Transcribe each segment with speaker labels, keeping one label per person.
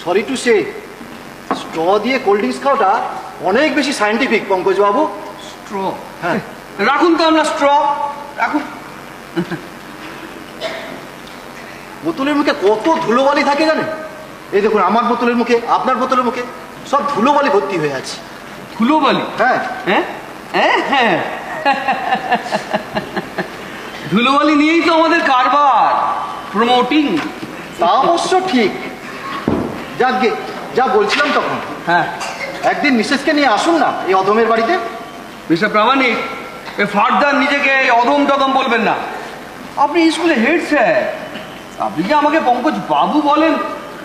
Speaker 1: Sorry to say, straw দিয়ে cold drinks খাওয়াটা অনেক বেশি সায়েন্টিফিক পঙ্কজবাবু।
Speaker 2: স্ট্র?
Speaker 1: হ্যাঁ
Speaker 2: রাখুন তো আমরা স্ট্র রাখুন।
Speaker 1: বোতলের মুখে কত ধুলোবালি থাকে জানেন? এই দেখুন, আমার বোতলের মুখে, আপনার বোতলের মুখে সব ধুলোবালি ভর্তি হয়ে আছে।
Speaker 2: ধুলোবালি?
Speaker 1: হ্যাঁ
Speaker 2: হ্যাঁ হ্যাঁ, ধুলোবালি নিয়েই তো আমাদের কারবার, প্রমোটিং।
Speaker 1: তা অবশ্য ঠিক। যাকগে, যা বলছিলাম তখন,
Speaker 2: হ্যাঁ,
Speaker 1: একদিন মিসেসকে নিয়ে আসুন না এই অধমের বাড়িতে।
Speaker 2: মিস্টার প্রামাণিক, এ ফার্দার নিজেকে অদম টদম বলবেন না। আপনি স্কুলে হেড স্যার, আপনি যে আমাকে পঙ্কজ বাবু বলেন,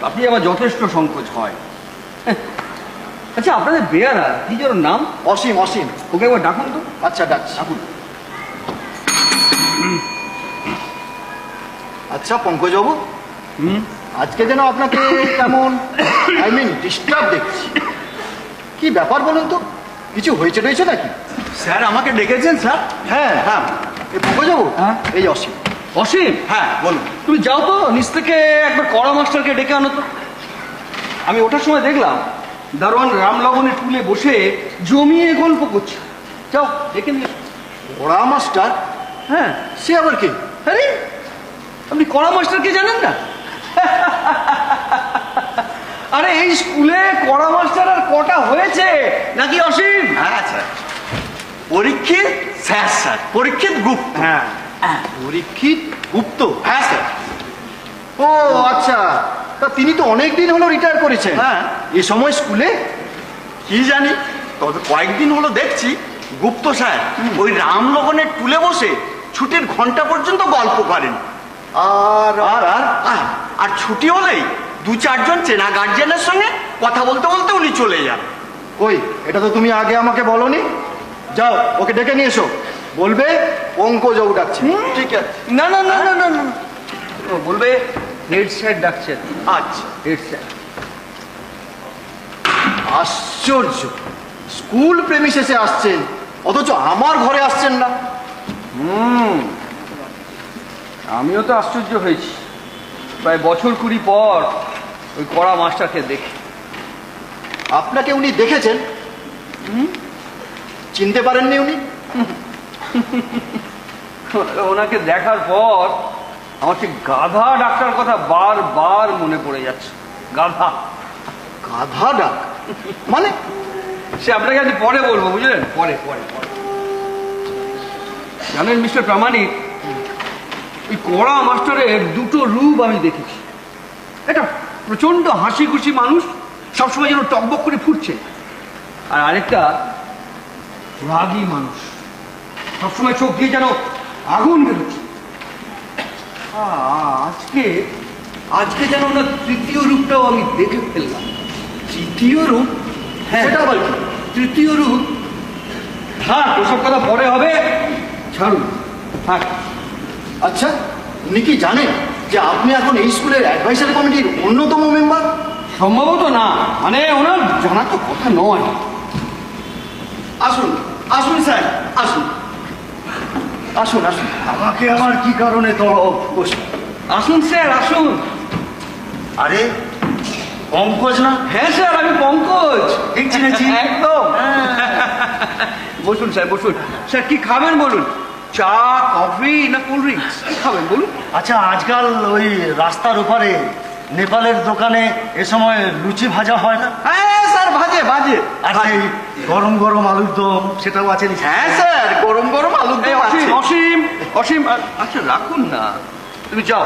Speaker 2: আপনি আমার যথেষ্ট সংকোচ হয়। আচ্ছা, আপনাদের বেয়ারা কি যেন নাম?
Speaker 1: অসীম। অসীম,
Speaker 2: ওকে একবার ডাকুন তো।
Speaker 1: আচ্ছা ডাকছি।
Speaker 2: ডাকুন।
Speaker 1: আচ্ছা পঙ্কজবাবু, আজকে যেন আপনাকে কেমন ডিস্টার্ব দেখছি। কি ব্যাপার বলুন তো? কিছু হয়েছে টয়েছে নাকি?
Speaker 3: স্যার আমাকে ডেকেছেন স্যার?
Speaker 1: হ্যাঁ হ্যাঁ, এই পঙ্কজবাবু,
Speaker 2: হ্যাঁ?
Speaker 1: এই অসীম।
Speaker 2: অসীম?
Speaker 3: হ্যাঁ বলুন।
Speaker 2: তুমি যাও তো নিচ থেকে একবার কড়া মাস্টারকে ডেকে আনো তো। আমি ওঠার সময় দেখলাম দারোয়ান রামলবণের টুলে বসে জমিয়ে গল্প করছে। যাও ডেকে নিয়ে এসো।
Speaker 1: ওরা মাস্টার?
Speaker 2: হ্যাঁ।
Speaker 1: সে আবার কি?
Speaker 2: আরে, আপনি কড়া মাস্টারকে জানেন না? আরে এই স্কুলে কড়া মাস্টার আর কটা হয়েছে নাকি অসীম?
Speaker 3: হ্যাঁ স্যার, পরীক্ষিত স্যার। স্যার পরীক্ষিত গুপ্ত।
Speaker 2: হ্যাঁ।
Speaker 1: পরীক্ষিত গুপ্ত?
Speaker 3: হ্যাঁ স্যার।
Speaker 1: ও আচ্ছা, তা তিনি তো অনেক দিন হলো রিটায়ার করেছেন।
Speaker 3: হ্যাঁ।
Speaker 1: এই সময় স্কুলে?
Speaker 3: কি জানি, তবে কয়েকদিন হলো দেখছি গুপ্ত স্যার ওই রামলবণের টুলে বসে ছুটির ঘন্টা পর্যন্ত গল্প করেন।
Speaker 1: আর
Speaker 3: আর আর আর- আর ছুটি হলেই দু চারজন চেনা গার্জিয়ানের সঙ্গে কথা বলতে বলতে উনি চলে যান।
Speaker 1: ওই, এটা তো তুমি আগে আমাকে বলনি। যাও ওকে ডেকে নিয়ে এসো, বলবে পঙ্কজবাবু ডাকছে।
Speaker 3: ঠিক আছে।
Speaker 2: না না না না না না, ও বলবে হেড স্যার ডাকছেন।
Speaker 3: আচ্ছা।
Speaker 2: Head sir.
Speaker 1: আশ্চর্য, স্কুল প্রেমিসেসে আসছেন অথচ আমার ঘরে আসছেন না।
Speaker 2: আমিও তো আশ্চর্য হয়েছি, প্রায় বছর 20 পর ওই কড়া মাস্টারকে দেখে।
Speaker 1: আপনাকে উনি দেখেছেন? চিনতে পারেননি উনি?
Speaker 2: ওনাকে দেখার পর আমার সেই গাধা ডাক্তার কথা বারবার মনে পড়ে যাচ্ছে। গাধা।
Speaker 1: গাধা ডাক মানে?
Speaker 2: সে আপনাকে আজ পরে বলবো, বুঝলেন? পরে পরে পরে। জানেন মিস্টার প্রামাণিক, ওই কড়া মাস্টারের দুটো রূপ আমি দেখেছি। একটা প্রচন্ড হাসি খুশি মানুষ, সবসময় যেন টকবক করে ফুটছে। আর আরেকটা রাগী মানুষ, সবসময় চোখ দিয়ে যেন আগুন বেরোচ্ছে। আজকে আজকে যেন ওনার তৃতীয় রূপটাও আমি দেখে ফেললাম।
Speaker 1: তৃতীয় রূপ?
Speaker 2: হ্যাঁ,
Speaker 1: সেটা আবার কি?
Speaker 2: তৃতীয় রূপ। হ্যাঁ, ওসব কথা পরে হবে, ছাড়ুন। হ্যাঁ।
Speaker 1: আচ্ছা, উনি কি জানেন যে আপনি এখন এই স্কুলের অ্যাডভাইসারি কমিটির অন্যতম মেম্বার?
Speaker 2: সম্ভবত না, মানে ওনার জানা তো কথা নয়।
Speaker 3: আসুন আসুন স্যার, আসুন।
Speaker 1: আসুন আসুন, আমাকে আমার কি কারণে তলব? বসুন।
Speaker 2: আসুন স্যার, আসুন।
Speaker 3: আরে পঙ্কজ না?
Speaker 2: হ্যাঁ স্যার, আমি পঙ্কজ।
Speaker 3: ঠিক চিনেছি।
Speaker 2: একদম। বসুন স্যার, বসুন। স্যার কি খাবেন বলুন? চা, কফি না কোল্ড ড্রিঙ্কস? কি খাবেন বলুন?
Speaker 4: আচ্ছা, আজকাল ওই রাস্তার ওপারে নেপালের দোকানে এ সময় লুচি ভাজা হয় না?
Speaker 3: হ্যাঁ স্যার, ভাজে ভাজে।
Speaker 4: আর সেই গরম গরম আলুর দম, সেটাও আছে নাকি?
Speaker 3: হ্যাঁ স্যার, গরম গরম আলুর
Speaker 2: এই
Speaker 3: দম আছে।
Speaker 2: অসীম, অসীম, অসীম, আচ্ছা রাখুন না, তুমি যাও।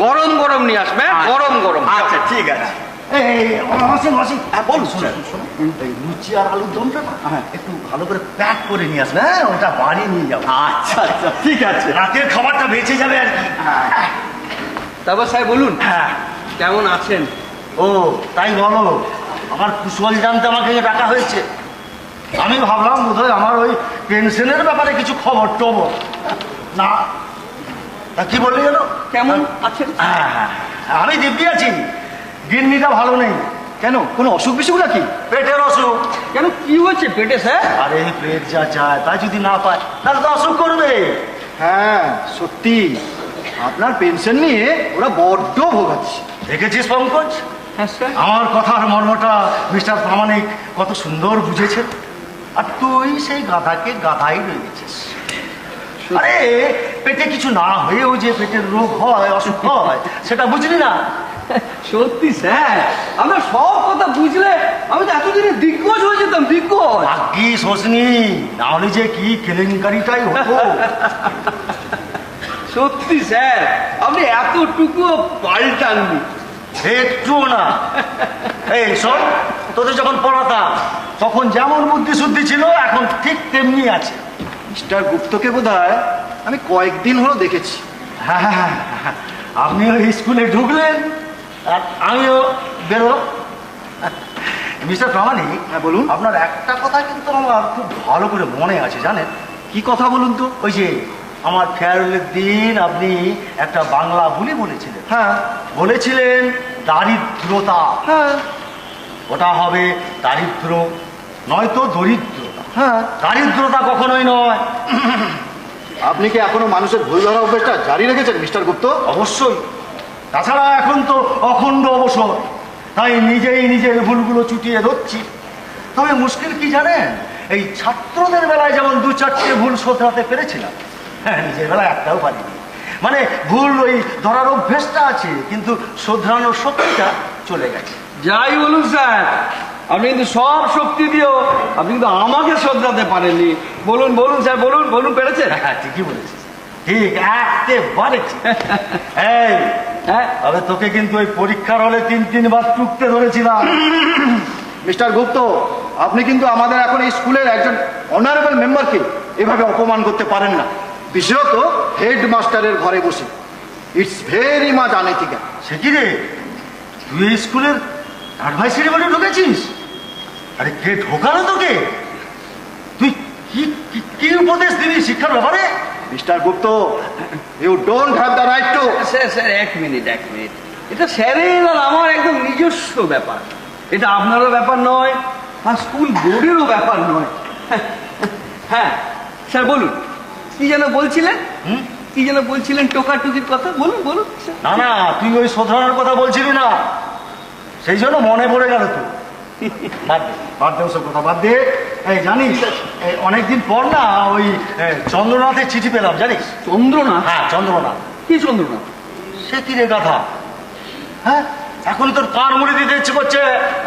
Speaker 2: গরম গরম নিয়ে আসবে, হ্যাঁ? গরম গরম।
Speaker 3: আচ্ছা ঠিক আছে।
Speaker 4: এই অসীম, অসীম,
Speaker 3: হ্যাঁ বলুন
Speaker 4: শোনো,
Speaker 3: স্যার।
Speaker 4: শোনো, এই লুচি আর আলুর দমটা না একটু ভালো করে প্যাক করে নিয়ে আসবে। হ্যাঁ, ওটা বাড়ি নিয়ে যাবো।
Speaker 3: আচ্ছা আচ্ছা ঠিক আছে।
Speaker 4: রাতের খাবারটা বেঁচে যাবে আর কি।
Speaker 2: তারপর স্যার বলুন,
Speaker 4: হ্যাঁ।
Speaker 2: কেমন আছেন?
Speaker 4: ও তাই বলো, আমার কুশল জানতে আমাকে ডাকা হয়েছে। আমি ভাবলাম বোধহয় আমার ওই পেনশনের ব্যাপারে কিছু খবর টবর। না, তা কি বললি যেন?
Speaker 2: কেমন আছেন?
Speaker 4: হ্যাঁ, হ্যাঁ, আমি দিব্যি আছি। গিন্নিটা ভালো নেই।
Speaker 1: কেন, কোনো অসুখ বিসুখ নাকি?
Speaker 4: পেটের অসুখ।
Speaker 2: কেন, কি হয়েছে পেটে স্যার?
Speaker 4: আরে পেট যা চায় তাই যদি না পায় তাহলে তো অসুখ করবে।
Speaker 1: হ্যাঁ সত্যি, আপনার পেনশন নিয়ে ওরা বড্ড ভোগাচ্ছে।
Speaker 4: দেখেছিস পঙ্কজ,
Speaker 2: হ্যাঁ স্যার।
Speaker 4: আমার কথার মর্মটা মিস্টার প্রামাণিক কত সুন্দর বুঝেছেন। আর তুই সেই গাধাকে গাধাই রয়ে গেছিস। আরে পেটে কিছু না হয়েও যে পেটের রোগ হয়, অসুখ হয়, সেটা বুঝলি না?
Speaker 2: সত্যি স্যার, আমরা সব কথা বুঝলে আমি তো এতদিনে দিগ্গজ হয়ে যেতাম, দিগ্গজ।
Speaker 4: ভাগ্যি শোষনি, না হলে যে কি কেলেঙ্কারিটাই হতো।
Speaker 2: সত্যি স্যার, আপনি এতটুকু পাল্টাননি।
Speaker 4: একটু না। এই শোন, তোদের যখন পড়াতাম তখন যেমন বুদ্ধি শুদ্ধি ছিল এখন ঠিক তেমনি আছে।
Speaker 1: মিস্টার গুপ্তকে বোধহয় আমি কয়েকদিন হলো দেখেছি।
Speaker 4: হ্যাঁ হ্যাঁ হ্যাঁ, হ্যাঁ। আপনিও স্কুলে ঢুকলেন আর আমিও বেরোলাম। মিস্টার প্রামাণিক,
Speaker 1: হ্যাঁ বলুন।
Speaker 4: আপনার একটা কথা কিন্তু আমার খুব ভালো করে মনে আছে, জানেন?
Speaker 1: কি কথা বলুন তো?
Speaker 4: ওই যে আমার ফেয়ারওয়েলের দিন আপনি একটা বাংলা বুলি বলেছিলেন।
Speaker 1: হ্যাঁ
Speaker 4: বলেছিলেন দারিদ্রতা।
Speaker 1: হ্যাঁ
Speaker 4: ওটা হবে দারিদ্র, নয়তো দরিদ্রতা।
Speaker 1: হ্যাঁ।
Speaker 4: দারিদ্রতা কখনোই নয়।
Speaker 1: আপনি কি এখনো মানুষের ভুল ধরা অভ্যাসটা জারি রেখেছেন মিস্টার গুপ্ত?
Speaker 4: অবশ্যই। তাছাড়া এখন তো অখণ্ড অবসর, তাই নিজেই নিজের ভুলগুলো চুটিয়ে ধরছি। তবে মুশকিল কি জানেন, এই ছাত্রদের বেলায় যেমন দু চারটে ভুল শোধরাতে পেরেছিলাম, হ্যাঁ নিজের বেলায় একটাও পারিনি। মানে ভুল ওই ধরার অভ্যেসটা আছে, কিন্তু শোধরানোর শক্তিটা চলে গেছে।
Speaker 2: যাই বলুন স্যার, আপনি কিন্তু সব শক্তি দিয়েও আপনি কিন্তু আমাকে শোধরাতে পারেননি। বলুন বলুন স্যার, বলুন বলুন, পেরেছেন?
Speaker 4: হ্যাঁ ঠিকই বলেছিস, ঠিক একেবারে ঠিক। এই
Speaker 2: হ্যাঁ,
Speaker 4: তবে তোকে কিন্তু ওই পরীক্ষার হলে তিনবার টুকতে ধরেছিলাম।
Speaker 1: মিস্টার গুপ্ত, আপনি কিন্তু আমাদের এখন এই স্কুলের একজন অনারেবল মেম্বারকে এভাবে অপমান করতে পারেন না, বিশেষত হেডমাস্টারের ঘরে বসে। It's very much unethical.
Speaker 4: সে কি রে, তুই এই স্কুলের অ্যাডভাইসারি বলে ঢুকেছিস? আরে কে ঢোকালো তোকে? তুই কি কি উপদেশ দিবি শিক্ষার ব্যাপারে?
Speaker 1: Mr Gupta, you don't have the right to.
Speaker 2: Sir sir, এক মিনিট। এটা স্যারের আর আমার একদম নিজস্ব ব্যাপার। এটা আপনারও ব্যাপার নয়, আর স্কুল বোর্ডেরও ব্যাপার নয়। হ্যাঁ স্যার, বলুন কি যেন বলছিলেন? কি যেন বলছিলেন টোকাটুকির কথা? বলুন বলুন স্যার।
Speaker 4: না না, তুই ওই শোধরানোর কথা বলছিলি না, সেই জন্য মনে পড়ে গেল তো। বাদ দে ওসব কথা, বাদ দে। এই জানিস, অনেকদিন পর না ওই চন্দ্রনাথের চিঠি পেলাম, জানিস?
Speaker 2: চন্দ্রনাথ?
Speaker 4: হ্যাঁ চন্দ্রনাথ।
Speaker 2: কি চন্দ্রনাথ?
Speaker 4: সে কি রে গাধা, হ্যাঁ এখন তোর কান মুড়ে দিতে ইচ্ছে করছে।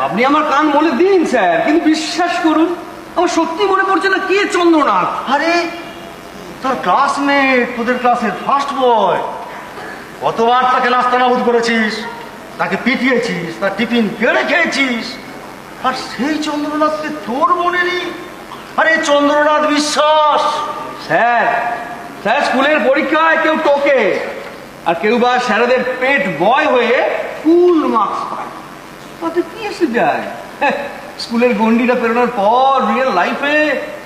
Speaker 2: আপনি আমার কান মনে দিন স্যার, কিন্তু বিশ্বাস করুন আমার সত্যি মনে পড়ছে না কে চন্দ্রনাথ।
Speaker 4: আরে তোর ক্লাসমেট, তোদের ক্লাসের ফার্স্ট বয়, কতবার তাকে নাস্তানাবুদ করেছিস, তাকে পিটিয়েছিস, তার টিফিন কেড়ে খেয়েছিস, আর সেই চন্দ্রনাথকে তোর মনে নেই? আরে চন্দ্রনাথ বিশ্বাস।
Speaker 2: স্যার স্যার, স্কুলের পরীক্ষায় কেউ টোকে আর কেউ বা স্যারেদের পেট বয় হয়ে ফুল মার্কস পায়, তাতে কি এসে যায়? স্কুলের গন্ডিটা পেরোনোর পর রিয়েল লাইফে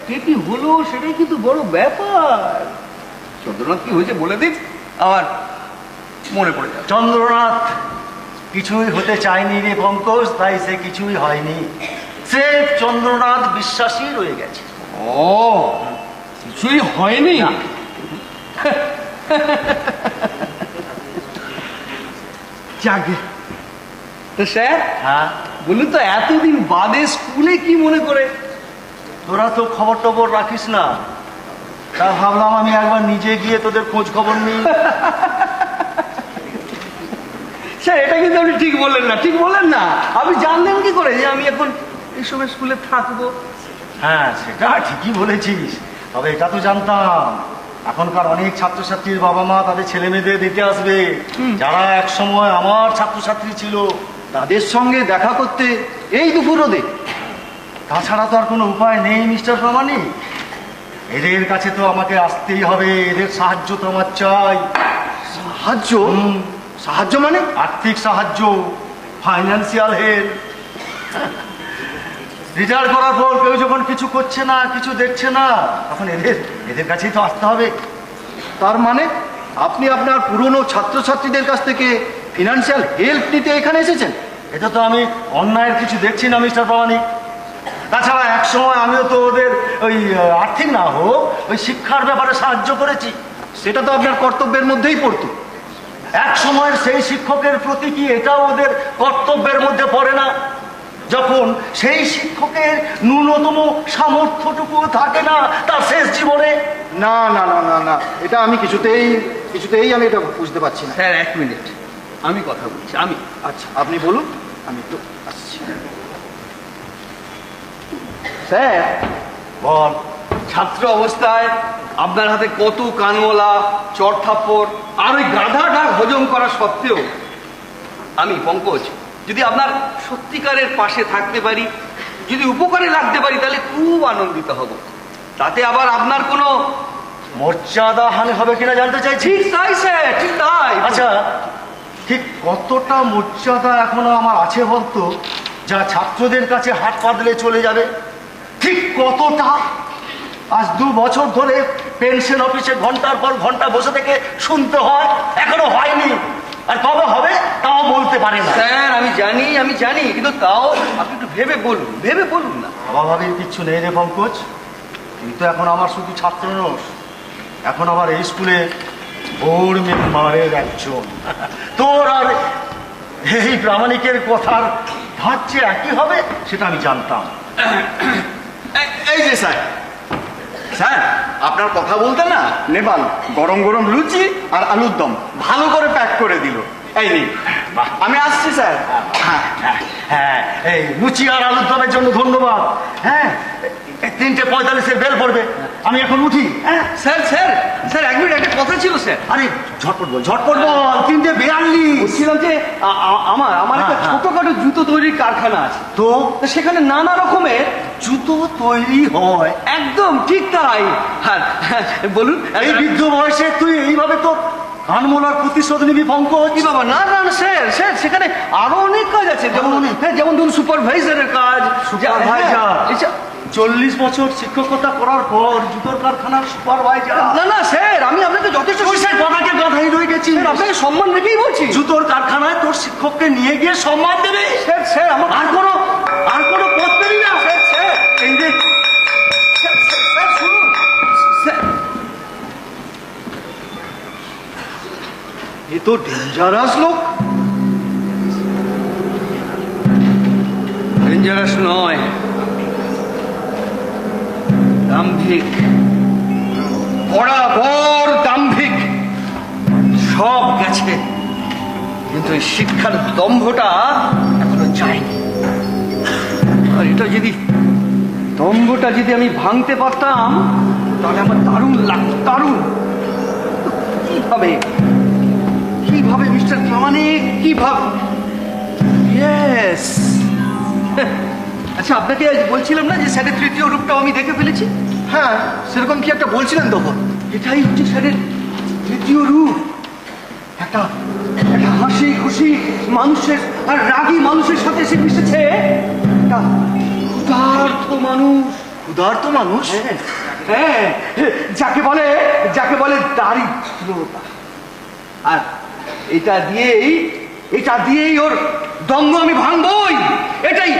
Speaker 2: কে কি হলো সেটাই কিন্তু বড় ব্যাপার। চন্দ্রনাথ কি হয়েছে বলে দিন, আমার মনে পড়ে যাবে।
Speaker 4: চন্দ্রনাথ কিছুই হতে চায়নি রে পঙ্কজ, তাই সে কিছুই হয়নি। সে চন্দ্রনাথ বিশ্বাসী রয়ে গেছে।
Speaker 2: ও, কিছুই হয়নি?
Speaker 4: না।
Speaker 2: যাকে তো স্যার,
Speaker 4: হ্যাঁ
Speaker 2: বলুন তো এতদিন বাদে স্কুলে কি মনে করে?
Speaker 4: তোরা তো খবর টবর রাখিস না, তা ভাবলাম আমি একবার নিজে গিয়ে তোদের খোঁজ খবর নিই।
Speaker 2: স্যার এটা কিন্তু আপনি ঠিক বললেন না, ঠিক বললেন না। আপনি জানলেন কি করে যে আমি এখন এইসবের স্কুলে থাকবো?
Speaker 4: হ্যাঁ সেটা ঠিকই বলেছিস, তবে এটা তো জানতাম এখনকার অনেক ছাত্রছাত্রীর বাবা মা তাদের ছেলে মেয়েদের দিতে আসবে, যারা এক সময় আমার ছাত্রছাত্রী ছিল।
Speaker 1: তাদের সঙ্গে দেখা করতে এই দুপুর রোদে?
Speaker 4: তাছাড়া তো আর কোনো উপায় নেই মিস্টার প্রামাণিক। এদের কাছে তো আমাকে আসতেই হবে, এদের সাহায্য তো আমার চাই।
Speaker 1: সাহায্য? সাহায্য মানে?
Speaker 4: আর্থিক সাহায্য, ফাইন্যান্সিয়াল হেল্প। রিটায়ার করার পর কেউ যখন কিছু করছে না, কিছু দেখছে না, তখন এদের কাছেই তো আসতে হবে।
Speaker 1: তার মানে আপনি আপনার পুরনো ছাত্রছাত্রীদের কাছ থেকে ফিনান্সিয়াল হেল্প নিতে এখানে এসেছেন?
Speaker 4: এটা তো আমি অন্যায়ের কিছু দেখছি না মিস্টার প্রামাণিক। তাছাড়া এক সময় আমিও তো ওদের ওই আর্থিক না হোক ওই শিক্ষার ব্যাপারে সাহায্য করেছি।
Speaker 1: সেটা তো আপনার কর্তব্যের মধ্যেই পড়তো।
Speaker 4: এক সময়ের সেই শিক্ষকের প্রতি কি এটাও ওদের কর্তব্যের মধ্যে পড়ে না? যখন সেই শিক্ষকের ন্যূনতম সামর্থ্যটুকুও থাকে না তার শেষ জীবনে।
Speaker 1: না না না না না, এটা আমি কিছুতেই আমি এটা বুঝতে পারছি না।
Speaker 2: স্যার 1 মিনিট, আমি কথা বলছি।
Speaker 1: আচ্ছা, আপনি বলুন, আমি একটু আসছি।
Speaker 2: স্যার,
Speaker 4: বল।
Speaker 2: ছাত্র অবস্থায় আপনার হাতে কত কানমলা, চড় থাপ্পড় আর ওই গাধাটা হজম করা সত্ত্বেও আমি পঙ্কজ যদি আপনার সত্যিকারের পাশে থাকতে পারি, যদি উপকারে লাগতে পারি, তাহলে খুব আনন্দিত হব। তাতে আবার আপনার কোনো
Speaker 4: মর্যাদা হানি হবে কিনা জানতে চাইছি।
Speaker 2: ঠিক তাই স্যার, ঠিক তাই।
Speaker 4: আচ্ছা, ঠিক কতটা মর্যাদা এখনো আমার আছে বলতো, যা ছাত্রদের কাছে হাত পাতলে চলে যাবে? ঠিক কতটা? আজ 2 বছর ধরে পেনশন অফিসে ঘন্টার পর ঘন্টা বসে থেকে শুনতে হয়, এখনো হয়নি। আর কবে হবে তাও বলতে পারে না।
Speaker 2: স্যার আমি জানি, কিন্তু তাও আপনি একটু ভেবে বলুন না।
Speaker 4: ভাবাভাবির কিচ্ছু নেই রে পঙ্কজ। তুই তো এখন আমার শুধু ছাত্র নোস, এখন আমার এই স্কুলে বোর্ড মেম্বারের একজন। তোর আর এই প্রামাণিকের কথার ভাবছে একই হবে সেটা আমি জানতাম।
Speaker 3: এই যে স্যার, আপনার কথা বলতে না নেবাল গরম গরম লুচি আর আলুর দম ভালো করে প্যাক করে দিল। এই নিন, আমি আসছি স্যার।
Speaker 4: হ্যাঁ হ্যাঁ হ্যাঁ, এই লুচি আর আলুর দমের জন্য ধন্যবাদ। হ্যাঁ, 3:45 বেল পড়বে, আমি এখন উঠি। হ্যাঁ
Speaker 2: স্যার 1 মিনিট, একটা কথা ছিল স্যার।
Speaker 4: আরে ঝটপট বল, 3:42।
Speaker 2: বলছিলাম যে আমার একটা
Speaker 4: হ্যাঁ।
Speaker 2: ছোটখাটো জুতো তৈরির কারখানা আছে,
Speaker 4: তো
Speaker 2: তো সেখানে নানা রকমের
Speaker 4: জুতো তৈরি হয়?
Speaker 2: একদম ঠিক তাই। হ্যাঁ, বলুন।
Speaker 4: এই বৃদ্ধ বয়সে তুই এইভাবে তো কানমোলার প্রতিশোধ নিবি পঙ্কজ?
Speaker 2: কি বাবা, না স্যার, সেখানে আরো অনেক কাজ আছে, যেমন ধরুন সুপারভাইজারের কাজ।
Speaker 4: সুপারভাইজার? 40 বছর শিক্ষকতা করার পর জুতোর কারখানার সুপারভাইজার?
Speaker 2: না স্যার, আমি আপনাকে যথেষ্ট
Speaker 4: তুই সে কথাকে কথাই রয়ে গেছিস।
Speaker 2: আপনাকে সম্মান রেখেই বলছি।
Speaker 4: জুতোর কারখানায় তোর শিক্ষককে নিয়ে গিয়ে সম্মান দেবে?
Speaker 2: স্যার আমার
Speaker 4: আর কোনো পথ পেলি না?
Speaker 2: স্যার
Speaker 4: এই যে
Speaker 2: স্যার শুনুন স্যার,
Speaker 1: এ তো ডেঞ্জারাস লোক।
Speaker 2: ডেঞ্জারাস নয়, দাম্ভিক, বরাবর দাম্ভিক। সব গেছে, কিন্তু এই শিক্ষার দম্ভটা এখনো যায়নি। আর এটা যদি দম্ভটা যদি আমি ভাঙতে পারতাম, তাহলে আমার দারুণ লাগতো, দারুণ। কিভাবে মিস্টার প্রামাণিক, কিভাবে? ইয়েস। আচ্ছা, আপনাকে আজ বলছিলাম না যে স্যারের 3য় রূপটাও আমি দেখে ফেলেছি?
Speaker 1: হ্যাঁ, সেরকম কি একটা বলছিলেন তখন।
Speaker 2: এটাই হচ্ছে স্যারের 3য় রূপ। একটা হাসি খুশি মানুষের আর রাগী মানুষের সাথে সে মিশেছে। একটা ক্ষুধার্ত মানুষ।
Speaker 1: ক্ষুধার্ত মানুষ?
Speaker 2: হ্যাঁ, যাকে বলে দারিদ্রতা। আর এটা দিয়েই ওর দঙ্গ আমি ভাঙবই। এটাই